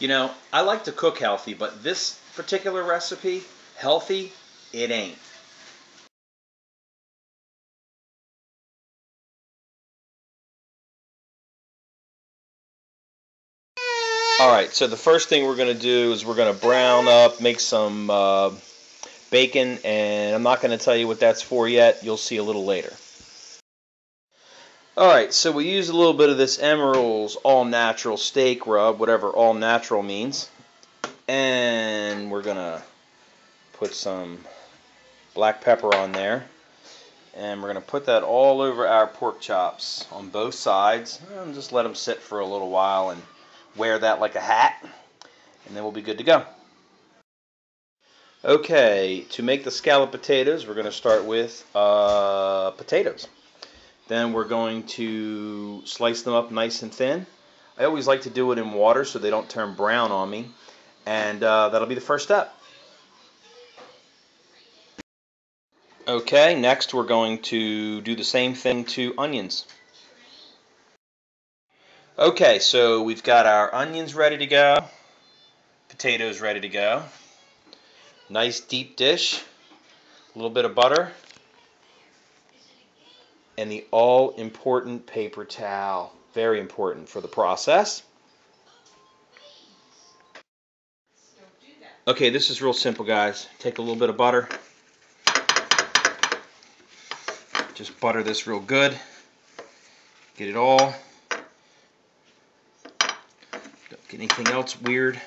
You know, I like to cook healthy, but this particular recipe, healthy, it ain't. Alright, so the first thing we're going to do is we're going to brown up, make some bacon, and I'm not going to tell you what that's for yet. You'll see a little later. Alright, so we use a little bit of this Emeril's all-natural steak rub, whatever all-natural means. And we're going to put some black pepper on there. And we're going to put that all over our pork chops on both sides. And just let them sit for a little while and wear that like a hat. And then we'll be good to go. Okay, to make the scalloped potatoes, we're going to start with potatoes. Then we're going to slice them up nice and thin. I always like to do it in water so they don't turn brown on me. And that'll be the first step. Okay, next we're going to do the same thing to onions. Okay, so we've got our onions ready to go. Potatoes ready to go. Nice deep dish. A little bit of butter. And the all-important paper towel. Very important for the process. Okay, this is real simple, guys. Take a little bit of butter. Just butter this real good. Get it all. Don't get anything else weird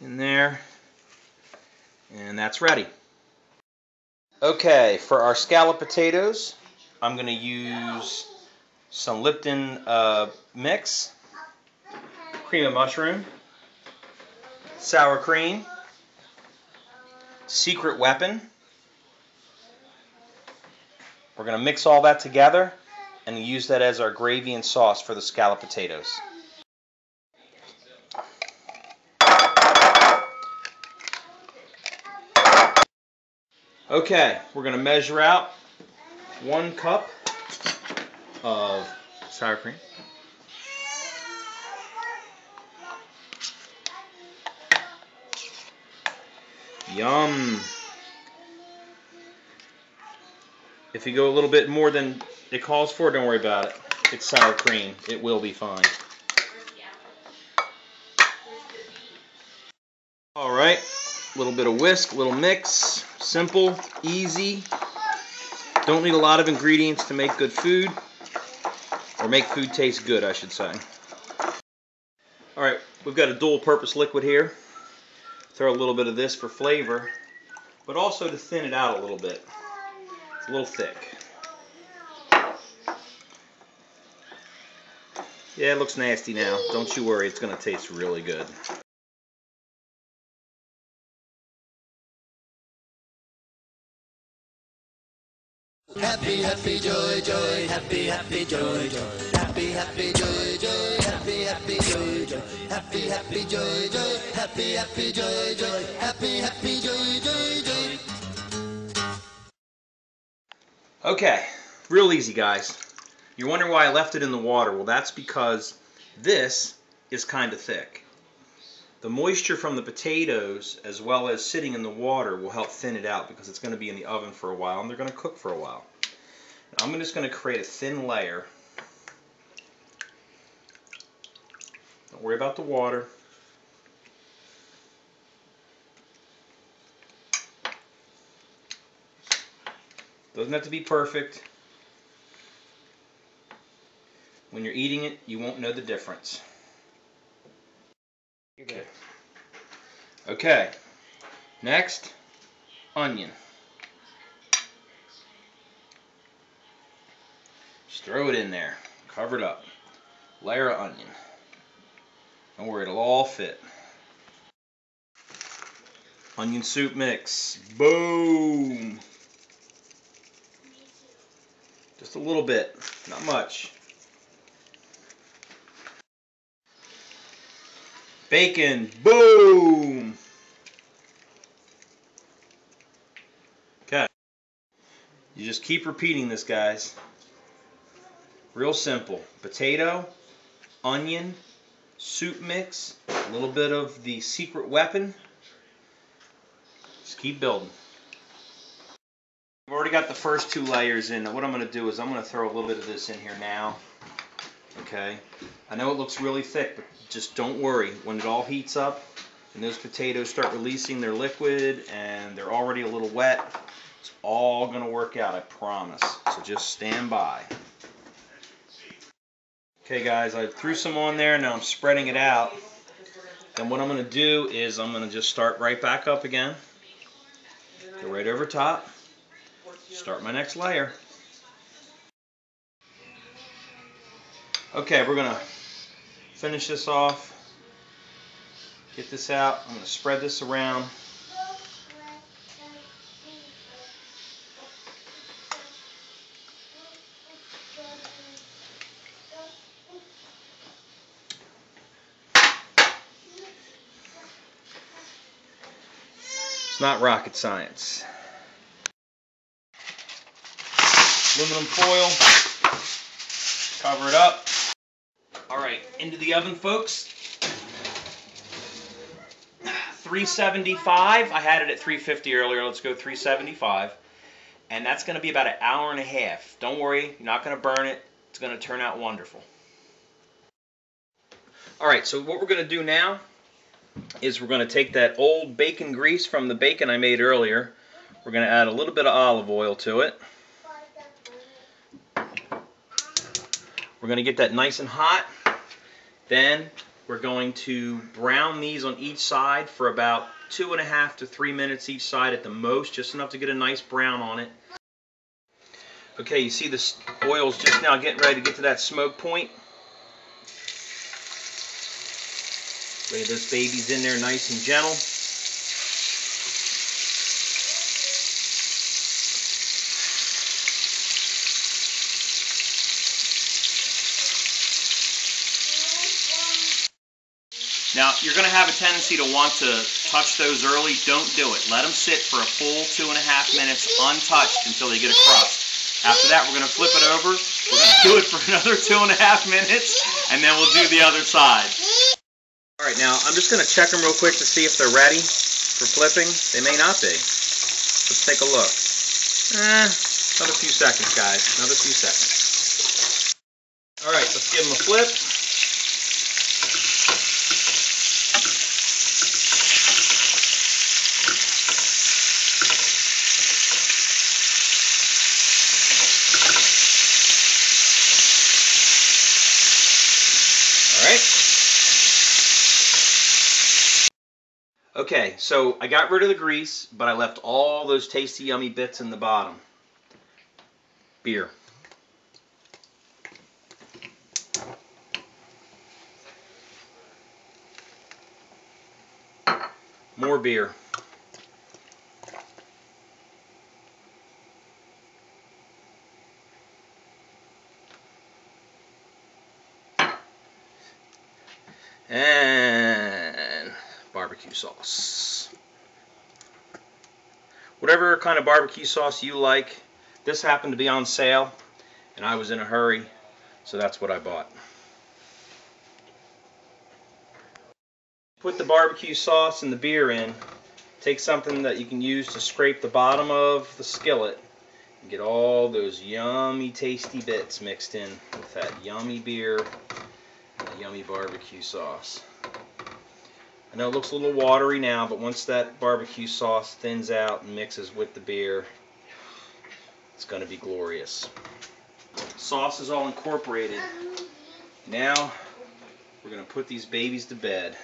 in there. And that's ready. Okay, for our scalloped potatoes, I'm going to use some Lipton mix, cream of mushroom, sour cream, secret weapon. We're going to mix all that together and use that as our gravy and sauce for the scalloped potatoes. Okay, we're going to measure out 1 cup of sour cream. Yum. If you go a little bit more than it calls for, don't worry about it. It's sour cream. It will be fine. Alright, a little bit of whisk, a little mix. Simple, easy. Don't need a lot of ingredients to make good food. Or make food taste good, I should say. Alright, we've got a dual-purpose liquid here. Throw a little bit of this for flavor, but also to thin it out a little bit. It's a little thick. Yeah, it looks nasty now. Don't you worry, it's going to taste really good. Happy, happy, joy, joy, happy, happy, joy, joy, happy, happy, joy, joy, happy, happy, joy, joy, happy, happy, joy, joy, happy, happy, joy, joy, happy, happy, joy, joy, joy. Okay, real easy, guys. You're wondering why I left it in the water. Well, that's because this is kind of thick. The moisture from the potatoes, as well as sitting in the water, will help thin it out because it's going to be in the oven for a while and they're going to cook for a while. Now, I'm just going to create a thin layer. Don't worry about the water. Doesn't have to be perfect. When you're eating it, you won't know the difference. Okay. Okay. Next, onion. Just throw it in there. Cover it up. Layer of onion. Don't worry, it'll all fit. Onion soup mix. Boom! Just a little bit, not much. Bacon. Boom! Okay. You just keep repeating this, guys. Real simple. Potato, onion, soup mix, A little bit of the secret weapon. Just keep building. I've already got the first 2 layers in. Now what I'm going to do is I'm going to throw a little bit of this in here now. Okay. I know it looks really thick, but just don't worry. When it all heats up and those potatoes start releasing their liquid and they're already a little wet, it's all going to work out, I promise. So just stand by. Okay guys, I threw some on there, now I'm spreading it out. Then what I'm going to do is I'm going to just start right back up again. Go right over top. Start my next layer. Okay, we're going to finish this off. Get this out. I'm going to spread this around. It's not rocket science. Aluminum foil. Cover it up. Alright, into the oven, folks. 375. I had it at 350 earlier. Let's go 375. And that's going to be about an hour and a half. Don't worry, you're not going to burn it. It's going to turn out wonderful. Alright, so what we're going to do now is we're going to take that old bacon grease from the bacon I made earlier. We're going to add a little bit of olive oil to it. We're going to get that nice and hot. Then we're going to brown these on each side for about 2.5 to 3 minutes each side at the most, just enough to get a nice brown on it. Okay, you see this oil's just now getting ready to get to that smoke point. Lay those babies in there nice and gentle. Now, you're going to have a tendency to want to touch those early. Don't do it. Let them sit for a full 2.5 minutes untouched until they get a crust. After that, we're going to flip it over. We're going to do it for another 2.5 minutes, and then we'll do the other side. All right, now I'm just going to check them real quick to see if they're ready for flipping. They may not be. Let's take a look. Another few seconds, guys. Another few seconds. All right, let's give them a flip. Okay, so I got rid of the grease, but I left all those tasty, yummy bits in the bottom. Beer. More beer. And barbecue sauce. Whatever kind of barbecue sauce you like. This happened to be on sale, and I was in a hurry, so that's what I bought. Put the barbecue sauce and the beer in. Take something that you can use to scrape the bottom of the skillet and get all those yummy, tasty bits mixed in with that yummy beer and the yummy barbecue sauce. I know it looks a little watery now, but once that barbecue sauce thins out and mixes with the beer, it's going to be glorious. Sauce is all incorporated. Now we're going to put these babies to bed.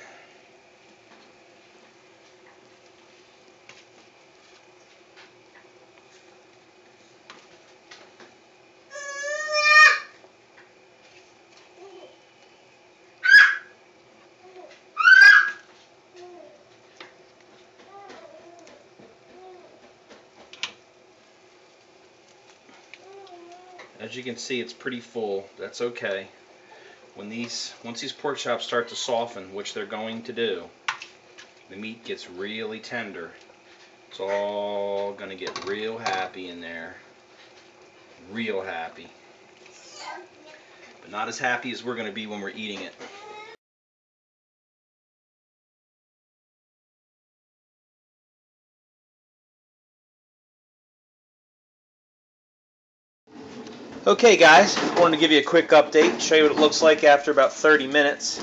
As you can see, it's pretty full. That's okay. Once these pork chops start to soften, which they're going to do, the meat gets really tender. It's all going to get real happy in there. Real happy. But not as happy as we're going to be when we're eating it. Okay guys, wanted to give you a quick update, show you what it looks like after about 30 minutes.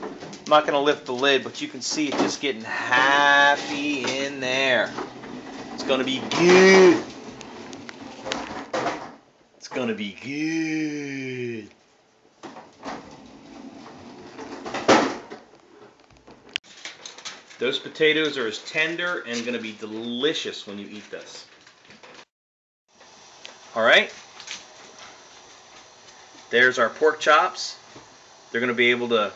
I'm not going to lift the lid, but you can see it just getting happy in there. It's going to be good. It's going to be good. Those potatoes are as tender and going to be delicious when you eat this. Alright. There's our pork chops. They're going to be able to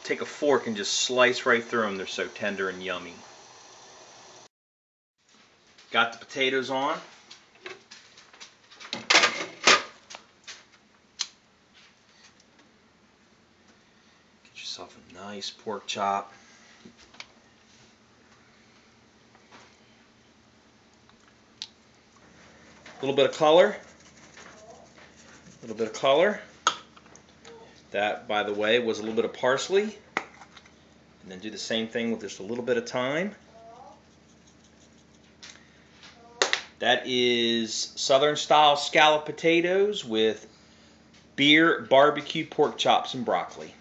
take a fork and just slice right through them. They're so tender and yummy. Got the potatoes on. Get yourself a nice pork chop. A little bit of color. A little bit of color. That, by the way, was a little bit of parsley. And then do the same thing with just a little bit of thyme. That is Southern style scalloped potatoes with beer, barbecue, pork chops, and broccoli.